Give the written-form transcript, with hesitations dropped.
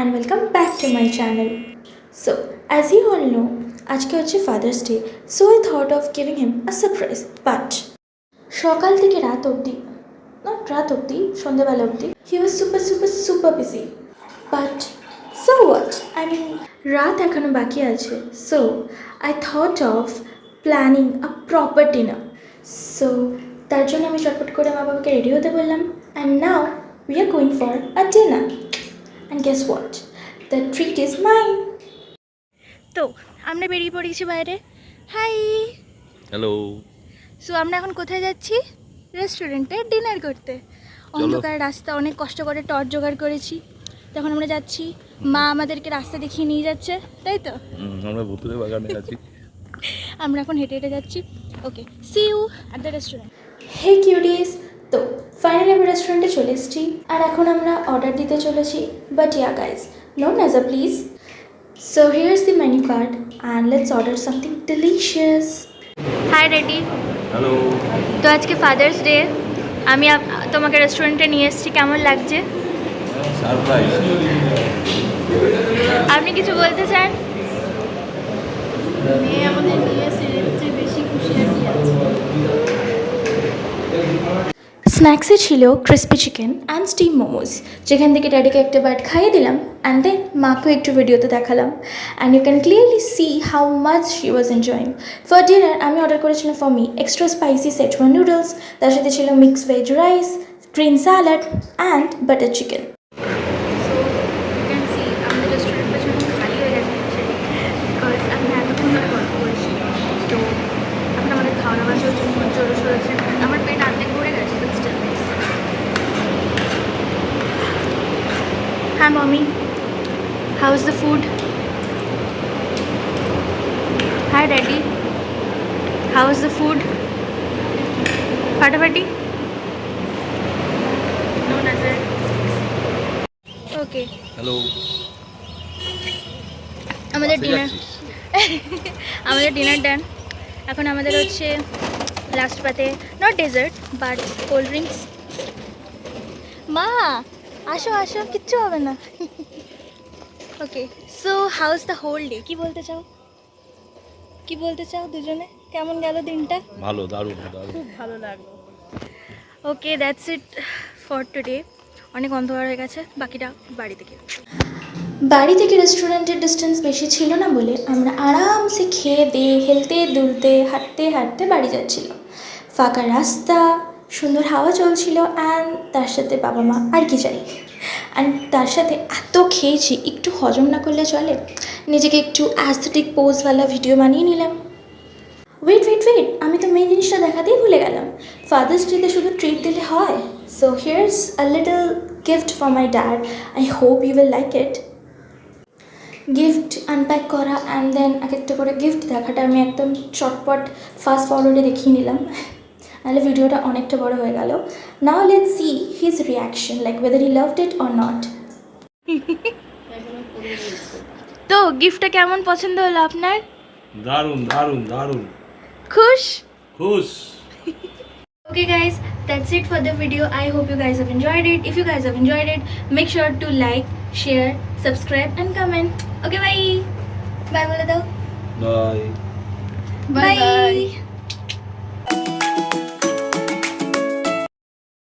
and welcome back to my channel. So, as you all know, আজকে হচ্ছে Father's Day, so I thought of giving him a surprise. But সকাল থেকে রাত অবধি, not রাত অবধি, সন্ধ্যাবেলা অবধি, he was super busy. But so what? I mean, রাত এখনো বাকি আছে. So, I thought of planning a proper dinner. So, তার জন্য আমি চটপট করে মা বাবাকে রেডি হতে বললাম. And now we are going for a dinner. And guess what? The treat is mine. তো আমরা বেরিয়ে পড়েছি বাইরে. High, hello. সো আমরা এখন কোথায় যাচ্ছি? রেস্টুরেন্টে ডিনার করতে। অন্ধকার রাস্তা, অনেক কষ্ট করে টর্চ জোগাড় করেছি, তখন আমরা যাচ্ছি। মা আমাদেরকে রাস্তা দেখিয়ে নিয়ে যাচ্ছে, তাই তো? আমরা ভুতুরে বাগানে আছি। আমরা এখন হেঁটে হেঁটে যাচ্ছি। Okay, see you at the restaurant. Hey cuties, তো ফাইনালি আমি রেস্টুরেন্টে চলে এসেছি আর এখন আমরা অর্ডার দিতে চলেছি। বাট ইয়া গাইজ, নো নাজা please. So here is the menu card and let's order something delicious. Hi ready. Hello. তো আজকে ফাদার্স ডে, আমি তোমাকে রেস্টুরেন্টে নিয়ে এসেছি, কেমন লাগছে? সারপ্রাইজ। আপনি কিছু বলতে চান? মেয়ে আমাদের নিয়ে এসে বেশি খুশি আর কি আছে। স্ন্যাক্সে ছিল crispy chicken and steam momos, যেখান থেকে ড্যাডিকে একটা বাইট খাইয়ে দিলাম অ্যান্ড দেন মাকেও একটু ভিডিওতে দেখালাম। And you can clearly see how much she was enjoying. For dinner আমি অর্ডার করেছিলাম for me extra spicy schezwan noodles, তার সাথে ছিল mixed veg rice, green salad and butter chicken. So you can see আমাদের রেস্টুরেন্টটা যখন খালি হয়ে গেছে বিকজ আমি এতক্ষণ ধরে গল্প করেছি, তো এখন আমাদের খাওয়া দাওয়া চলছে, জোরো চলেছে। আমার পেট অর্ধেক ভরে গেছে, but still. Hi mommy, how's the food? Hi daddy, how's the food? Fatafati? No nazar. Okay. Hello. আমাদের ডিনার ডান। এখন আমাদের হচ্ছে লাস্ট পাতে not dessert but cold drinks. মা আসো আসো, কিচ্ছু হবে না। Okay, so how is the whole day? কি বলতে চাও দুজনে? কেমন গেল দিনটা? ভালো, দারুণ। খুব ভালো লাগলো। ওকে, দ্যাটস ইট ফর টুডে। অনেক অন্ধকার হয়ে গেছে, বাকিটা বাড়ি থেকে রেস্টুরেন্টের ডিস্টেন্স বেশি ছিল না বলে আমরা আরামসে খেয়ে দিয়ে হেলতে দুলতে হাঁটতে হাঁটতে বাড়ি যাচ্ছিলাম। ফাঁকা রাস্তা, সুন্দর হাওয়া চলছিল অ্যান্ড তার সাথে বাবা মা, আর কি চাই। অ্যান্ড তার সাথে এত খেয়েছি, একটু হজম না করলে চলে। নিজেকে একটু অ্যাস্থেটিক পোজওয়ালা ভিডিও বানিয়ে নিলাম। ওয়েট, আমি তো মেন জিনিসটা দেখাতেই ভুলে গেলাম। ফাদার্স ডেতে শুধু ট্রিট দিলে হয়? So here's a little gift for my dad. I hope you will like it. Gift unpack করা অ্যান্ড দেন এক একটা করে গিফট দেখাটা আমি একদম চটপট ফাস্ট ফরওয়ার্ডে দেখিয়ে নিলাম, নাহলে ভিডিওটা অনেকটা বড় হয়ে গেল। Now let's see his reaction, like whether he loved it or not. তো গিফটটা কেমন পছন্দ হলো আপনার? দারুণ। খুশ? Okay guys, that's it for the video. I hope you guys have enjoyed it. If you guys have enjoyed it, make sure to like, share, subscribe and comment. Okay, bye. Bye bole dao. Bye. Bye.